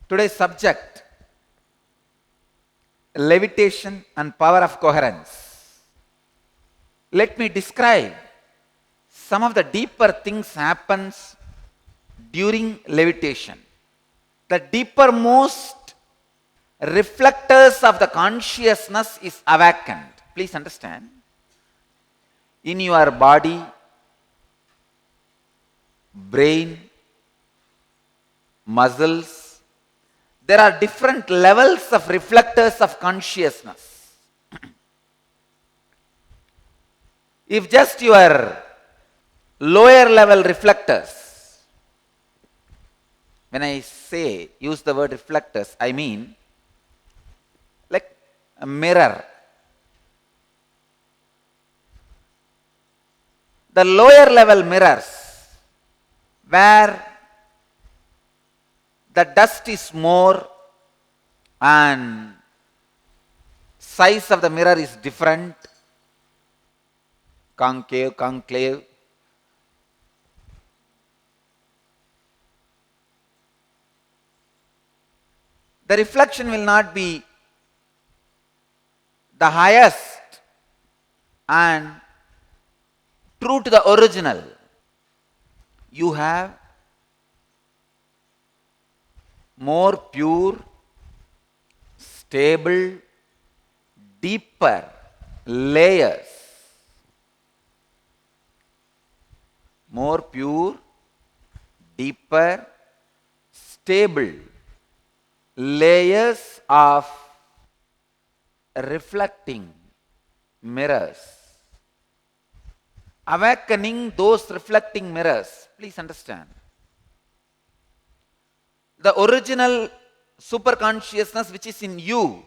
Today's subject, levitation and power of coherence. Let me describe some of the deeper things happens during levitation. The deepermost reflectors of the consciousness is awakened. Please understand. In your body, brain, muscles, there are different levels of reflectors of consciousness. If just your lower level reflectors, when I say use the word reflectors, I mean like a mirror. The lower level mirrors where the dust is more and size of the mirror is different, concave. The reflection will not be the highest and true to the original. You have more pure, stable, deeper layers. More pure, deeper, stable layers of reflecting mirrors. Awakening those reflecting mirrors. Please understand. The original superconsciousness which is in you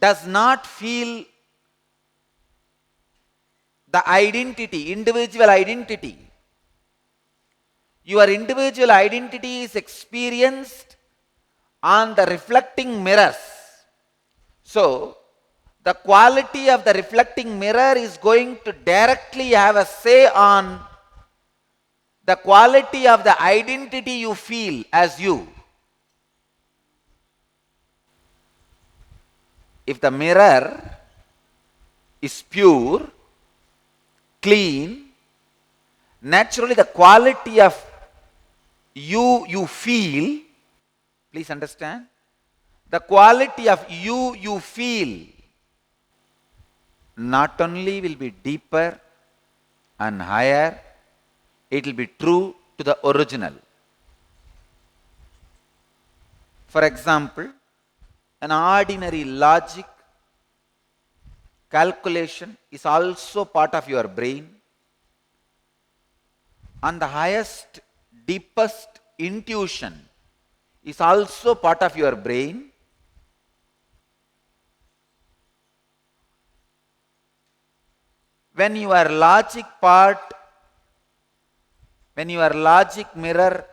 does not feel the identity, individual identity. Your individual identity is experienced on the reflecting mirrors. So, the quality of the reflecting mirror is going to directly have a say on the quality of the identity you feel as you. If the mirror is pure, clean, naturally the quality of you feel, please understand, the quality of you feel not only will be deeper and higher, it will be true to the original. For example, an ordinary logic calculation is also part of your brain. And the highest, deepest intuition is also part of your brain. When your logic part, when your logic mirror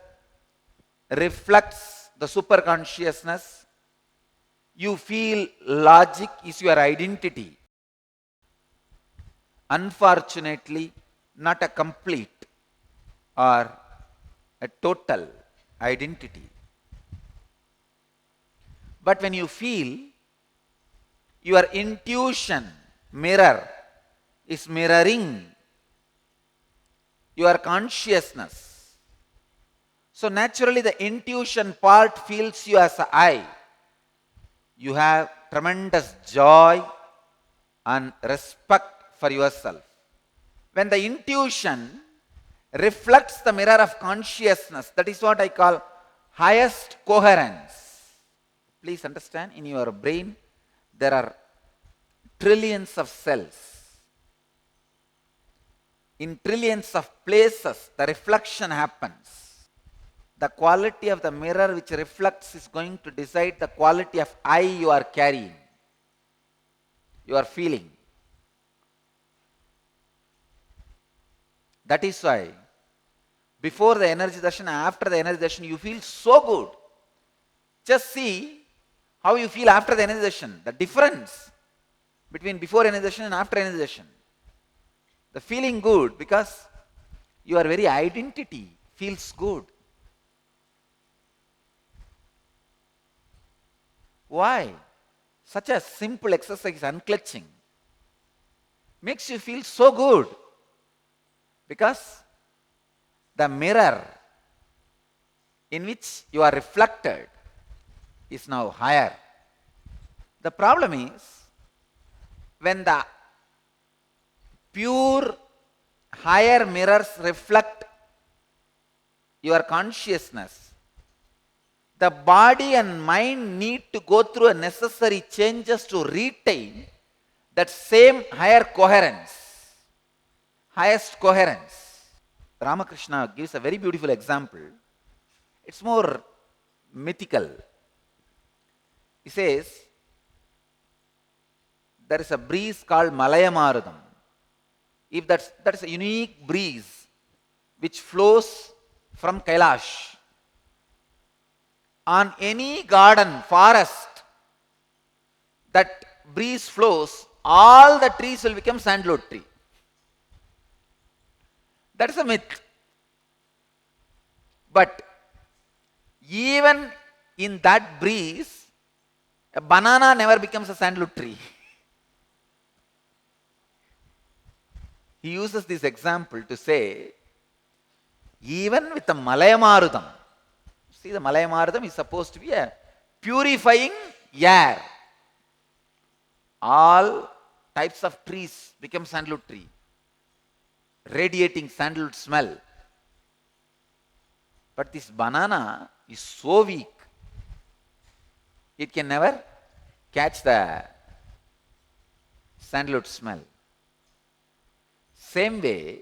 reflects the superconsciousness, you feel logic is your identity. Unfortunately, not a complete or a total identity. But when you feel your intuition mirror is mirroring your consciousness, so naturally the intuition part feels you as I. You have tremendous joy and respect for yourself. When the intuition reflects the mirror of consciousness, that is what I call highest coherence. Please understand, in your brain there are trillions of cells. In trillions of places the reflection happens. The quality of the mirror which reflects is going to decide the quality of I you are carrying, you are feeling. That is why before the energy darshan, after the energy darshan, you feel so good. Just see how you feel after the energy darshan, the difference between before energy darshan and after energy darshan. The feeling good because your very identity feels good. Why? Such a simple exercise, unclutching, makes you feel so good because the mirror in which you are reflected is now higher. The problem is when the pure higher mirrors reflect your consciousness, the body and mind need to go through a necessary changes to retain that same higher coherence, highest coherence. Ramakrishna gives a very beautiful example. It's more mythical. He says, there is a breeze called Malayamarudam. If that's a unique breeze which flows from Kailash, on any garden, forest, that breeze flows, all the trees will become sandalwood tree. That is a myth. But even in that breeze, a banana never becomes a sandalwood tree. He uses this example to say, even with the Malayamarudam, see, the Malayamarudam is supposed to be a purifying air. All types of trees become sandalwood tree, radiating sandalwood smell. But this banana is so weak, it can never catch the sandalwood smell. Same way,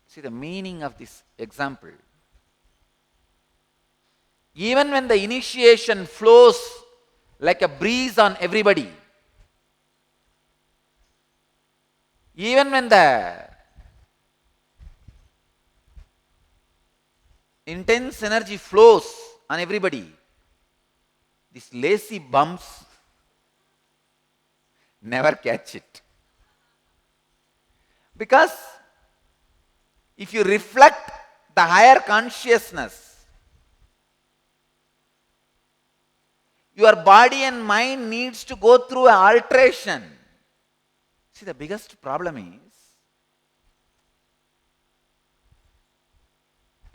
see the meaning of this example. Even when the initiation flows like a breeze on everybody, even when the intense energy flows on everybody, these lazy bumps never catch it. Because if you reflect the higher consciousness, your body and mind needs to go through an alteration. See, the biggest problem is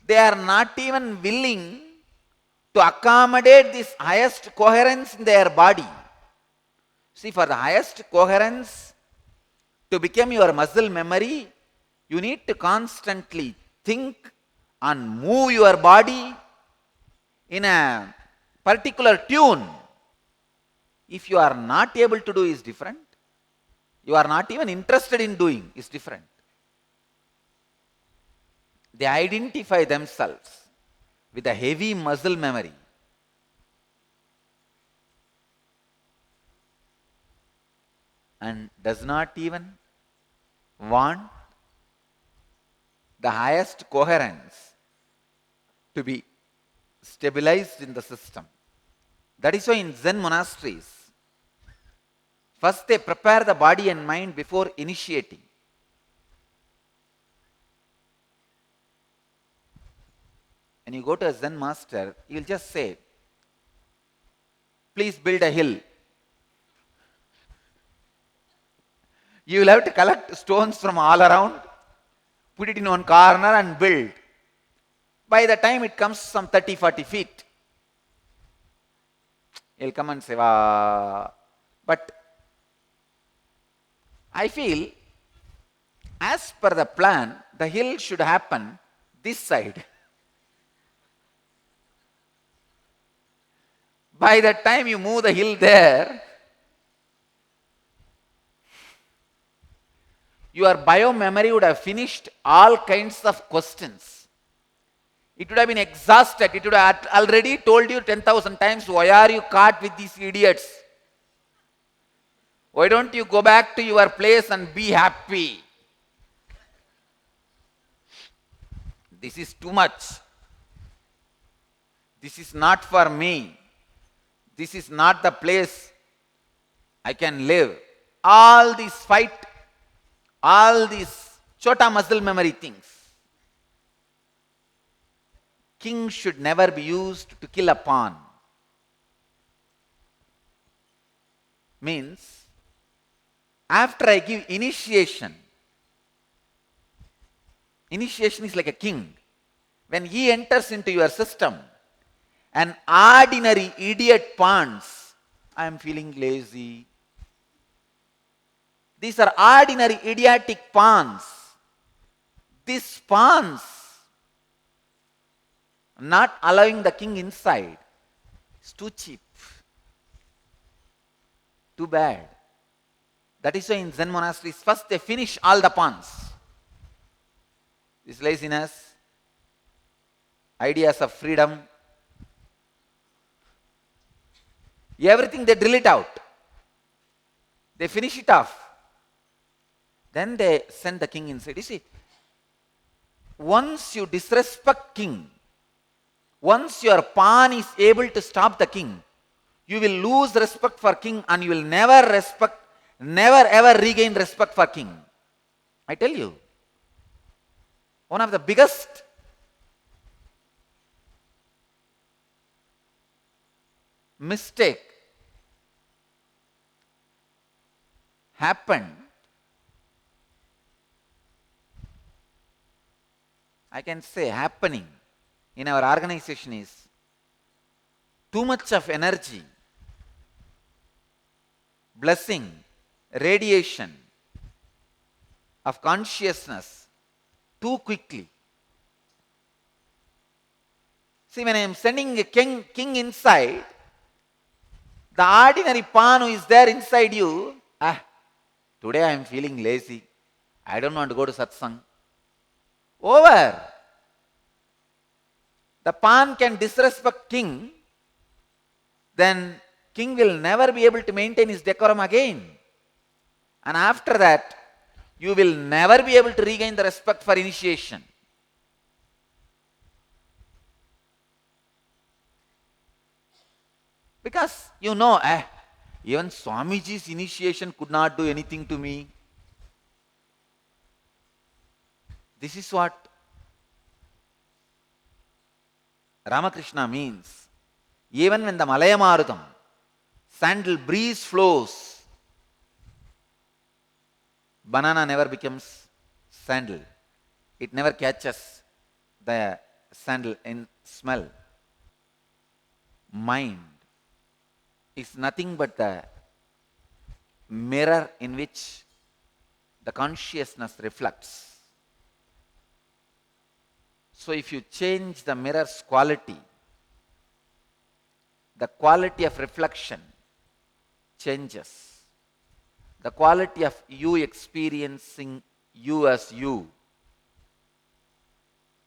they are not even willing to accommodate this highest coherence in their body. See, for the highest coherence to become your muscle memory, you need to constantly think and move your body in a particular tune. If you are not able to do, is different. You are not even interested in doing, is different. They identify themselves with a heavy muscle memory. And does not even want the highest coherence to be stabilized in the system. That is why in Zen monasteries, first they prepare the body and mind before initiating. When you go to a Zen master, he will just say, please build a hill. You will have to collect stones from all around, put it in one corner and build. By the time it comes some 30-40 feet, he'll come and say, "Wow." But I feel, as per the plan, the hill should happen this side. By the time you move the hill there, your bio-memory would have finished all kinds of questions. It would have been exhausted. It would have already told you 10,000 times, why are you caught with these idiots? Why don't you go back to your place and be happy? This is too much. This is not for me. This is not the place I can live. All these fight, all these chota muscle memory things. King should never be used to kill a pawn. Means, after I give initiation, initiation is like a king. When he enters into your system, an ordinary idiot pawns, I am feeling lazy. These are ordinary idiotic pawns. These pawns, not allowing the king inside, is too cheap. Too bad. That is why in Zen monasteries, first they finish all the pawns. This laziness, ideas of freedom, everything they drill it out. They finish it off. Then they send the king inside. You see, once you disrespect king, once your pawn is able to stop the king, you will lose respect for king and you will never ever regain respect for king. I tell you, one of the biggest mistake happened, I can say happening in our organization is too much of energy, blessing, radiation of consciousness too quickly. See, when I am sending a king inside, the ordinary pawn who is there inside you, today I am feeling lazy. I don't want to go to Satsang. Over. The pawn can disrespect king, then king will never be able to maintain his decorum again. And after that, you will never be able to regain the respect for initiation. Because you know, even Swamiji's initiation could not do anything to me. This is what Ramakrishna means. Even when the Malaya Marutam, sandal breeze flows, banana never becomes sandal. It never catches the sandal in smell. Mind is nothing but the mirror in which the consciousness reflects. So if you change the mirror's quality, the quality of reflection changes. The quality of you experiencing you as you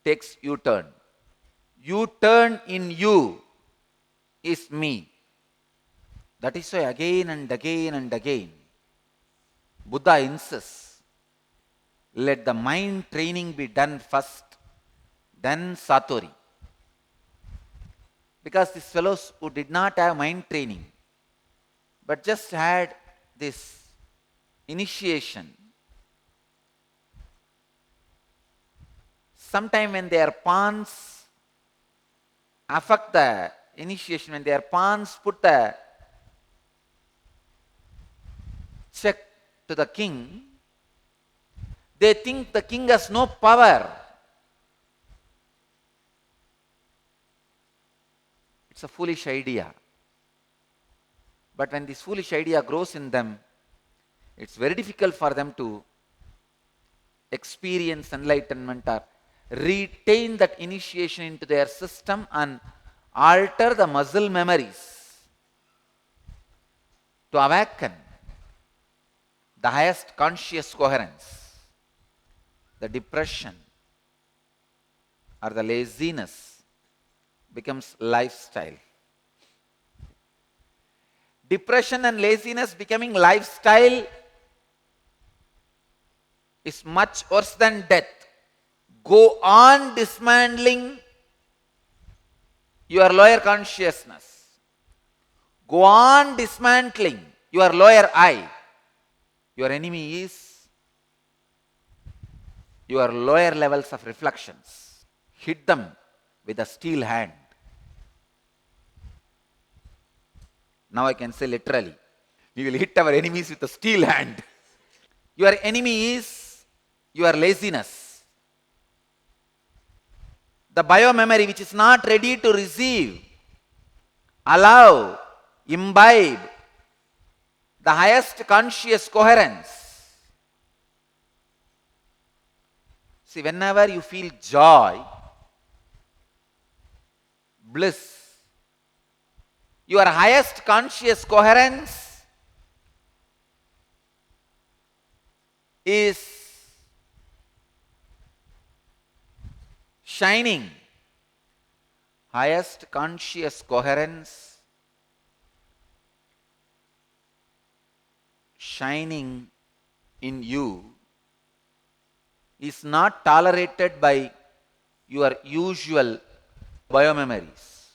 takes U-turn. U-turn in you is me. That is why again and again and again, Buddha insists, let the mind training be done first, then Satori. Because these fellows who did not have mind training, but just had this initiation, sometime when their pawns affect the initiation, when their pawns put the check to the king, they think the king has no power. It's a foolish idea. But when this foolish idea grows in them, it's very difficult for them to experience enlightenment or retain that initiation into their system and alter the muscle memories to awaken the highest conscious coherence. The depression or the laziness becomes lifestyle. Depression and laziness becoming lifestyle is much worse than death. Go on dismantling your lower consciousness. Go on dismantling your lower I. Your enemy is your lower levels of reflections. Hit them with a steel hand. Now I can say literally, We will hit our enemies with a steel hand. Your enemy is your laziness. The biomemory which is not ready to receive, allow, imbibe the highest conscious coherence. See, whenever you feel joy, bliss, your highest conscious coherence is shining. Highest conscious coherence shining in you is not tolerated by your usual biomemories.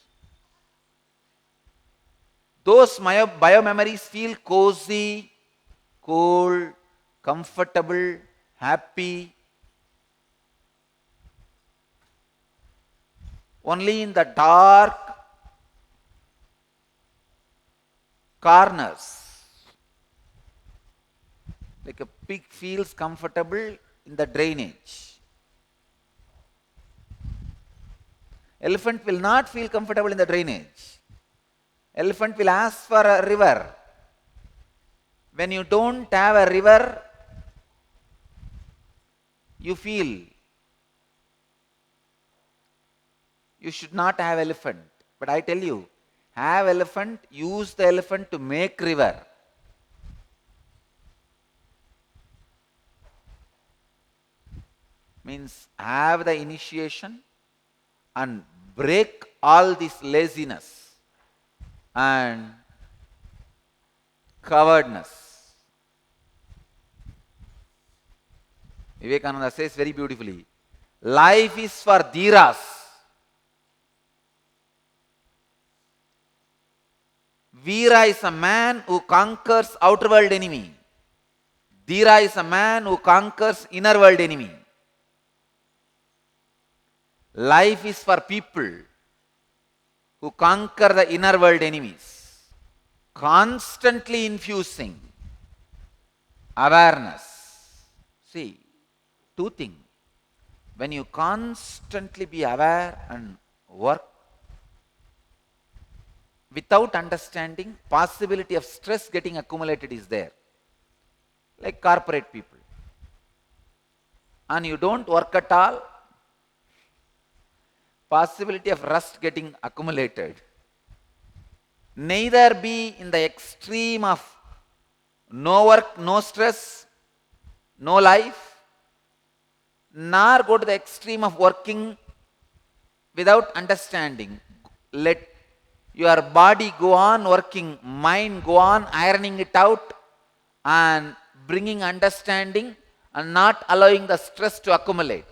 Those biomemories feel cozy, cool, comfortable, happy. Only in the dark corners, like a pig feels comfortable in the drainage. Elephant will not feel comfortable in the drainage. Elephant will ask for a river. When you don't have a river, you feel you should not have elephant. But I tell you, have elephant, use the elephant to make river. Means have the initiation and break all this laziness and cowardness. Vivekananda says very beautifully, life is for dhiras. Veera is a man who conquers outer world enemy. Dhira is a man who conquers inner world enemy. Life is for people who conquer the inner world enemies, constantly infusing awareness. See, two things. When you constantly be aware and work without understanding, possibility of stress getting accumulated is there. Like corporate people. And you don't work at all, possibility of rust getting accumulated. Neither be in the extreme of no work, no stress, no life, nor go to the extreme of working without understanding. Let your body go on working, mind go on ironing it out and bringing understanding and not allowing the stress to accumulate.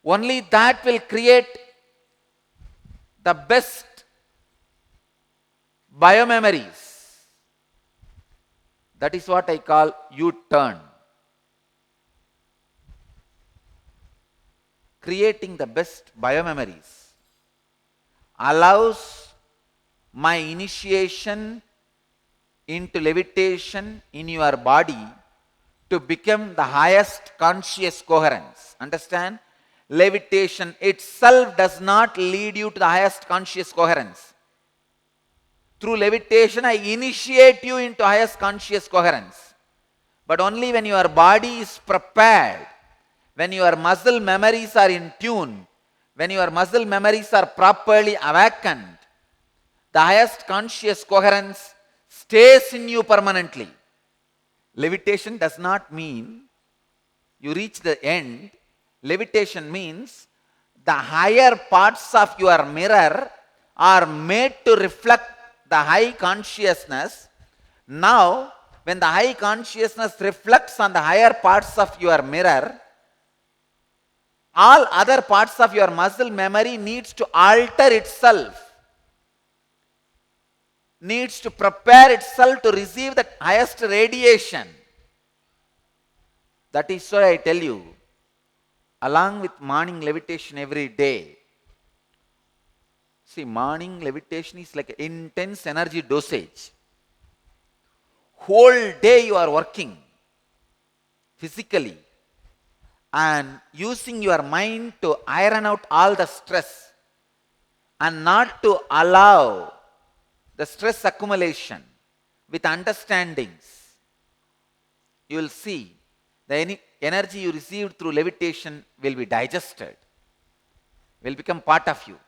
Only that will create the best biomemories. That is what I call U-turn. Creating the best biomemories allows my initiation into levitation in your body to become the highest conscious coherence. Understand? Levitation itself does not lead you to the highest conscious coherence. Through levitation, I initiate you into highest conscious coherence. But only when your body is prepared, when your muscle memories are in tune, when your muscle memories are properly awakened, the highest conscious coherence stays in you permanently. Levitation does not mean you reach the end. Levitation means the higher parts of your mirror are made to reflect the high consciousness. Now, when the high consciousness reflects on the higher parts of your mirror, all other parts of your muscle memory needs to alter itself, needs to prepare itself to receive the highest radiation. That is why I tell you, along with morning levitation every day, see, morning levitation is like intense energy dosage. whole day you are working physically and using your mind to iron out all the stress and not to allow the stress accumulation with understandings, you will see the energy you received through levitation will be digested, will become part of you.